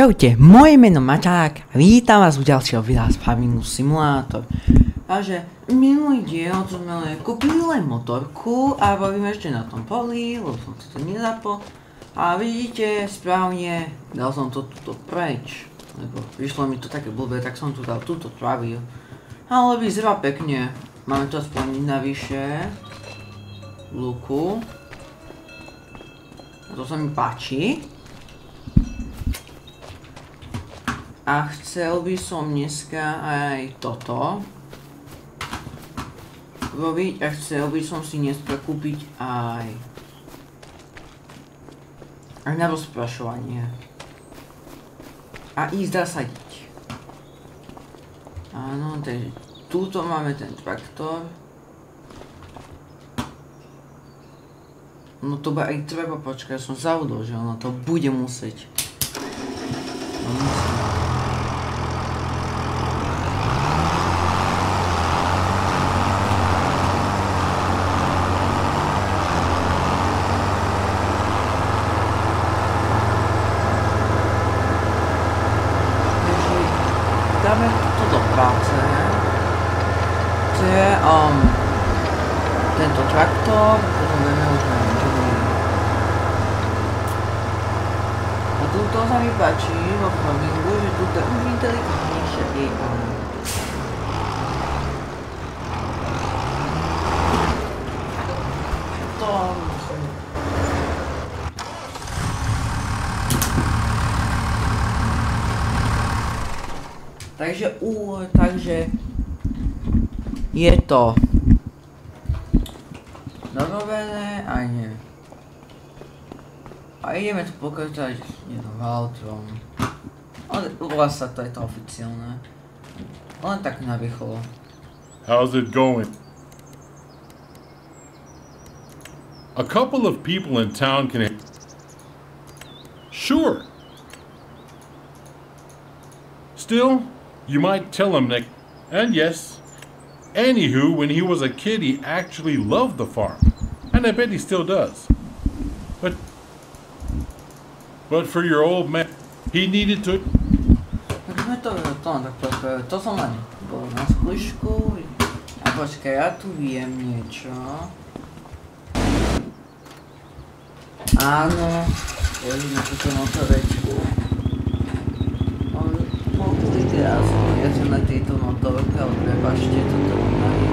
Čaute, moje meno Maťák a vítam vás u ďalšieho videa z Farmingu Simulator. Takže minulý diel sme kúpili len motorku a bavíme ešte na tom poli, lebo som si to nezapol. A vidíte, správne dal som to tuto preč, lebo vyšlo mi to také blbé, tak som tu dal túto travil. Ale vyzerá pekne, máme to aspoň navyše luku. To sa mi páči. A chcel by som dneska aj toto robiť a chcel by som si dneska kúpiť aj na rozprašovanie a ísť zasadiť. Áno, takže túto máme ten traktor. No to by aj treba počkať, som zaudol, že ono to bude musieť. No musím. Dáme to do práce. To je tento traktor, potom budeme už na inženýr. A tuto sa mi páči vo Farmingu, že tuto je už inteligentnejšie AI. Takže je to dorobené a nie. A ideme tu pokračovať jednou Valtrom. Ale vlastne to je to oficiálne. Len tak narýchlo. How's it going? A couple of people in town can... Sure. Still, you might tell him that, and yes, anywho, when he was a kid, he actually loved the farm, and I bet he still does. But for your old man, he needed to... To som len bol na skúšku. A počkaj, ja tu viem niečo. Áno, poďme na túto motorečku. Ja som na tejto motorke, ale prepáčte, toto nemajú.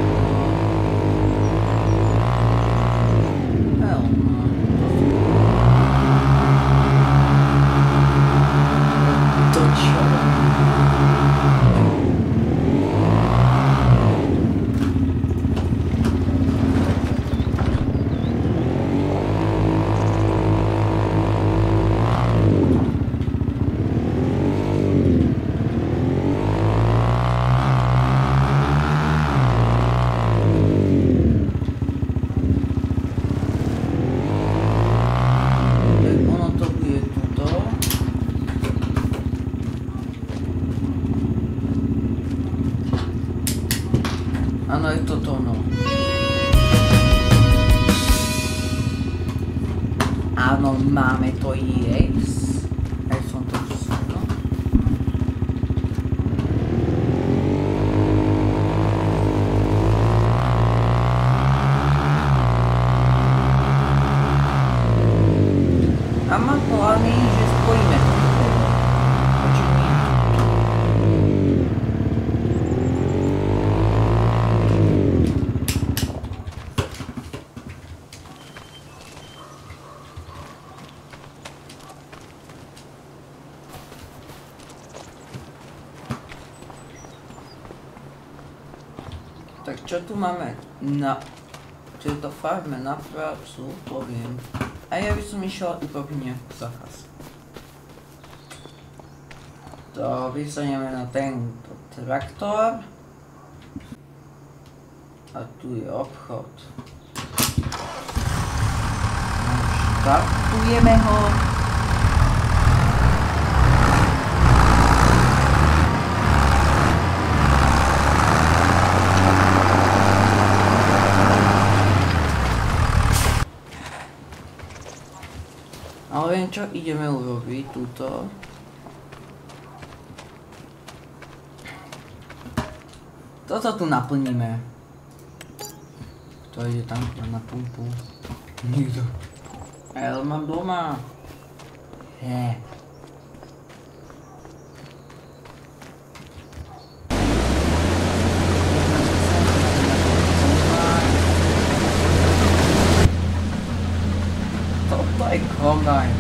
To čo? Áno, je toto ono. Áno, máme to jesť. Aj som to vsunul. A mám plány, že spojíme to. Tak čo tu máme na tejto farme na prácu, poviem. A ja by som išiel urobiť nejakú zákaz. To vysuneme na tento traktor. A tu je obchod. Štartujeme ho. Ale viem čo ideme urobiť túto. Toto tu naplníme. To ide tam na pumpu. Nikto. Ale mám doma. Toto je kombajn.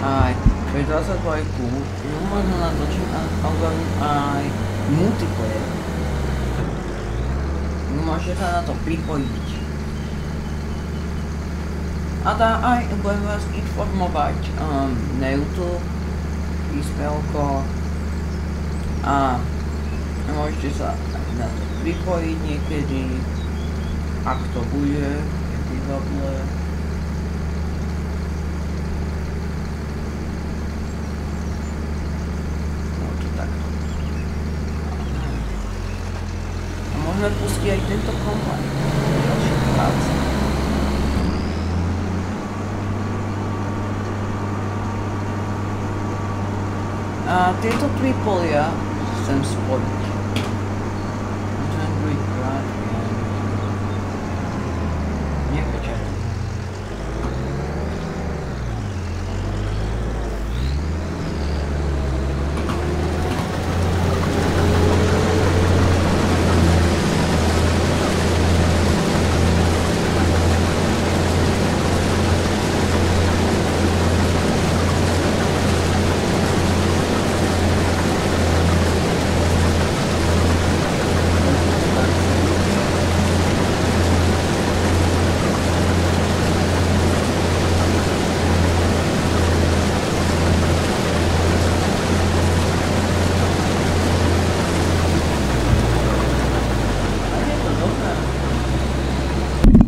Aj 22, no možno natočím aj multiplayer. Môžete sa na to pripojiť. A aj budem vás informovať na YouTube, príspevko a môžete sa na to pripojiť niekedy, ak to bude, keď dobre. Môžeme pustiť aj tento kombajn. A tieto 3 polia chcem spojiť. Môžem byť krátke. Nepečať.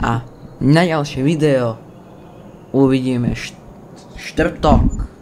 A na ďalšie video uvidíme štvrtok.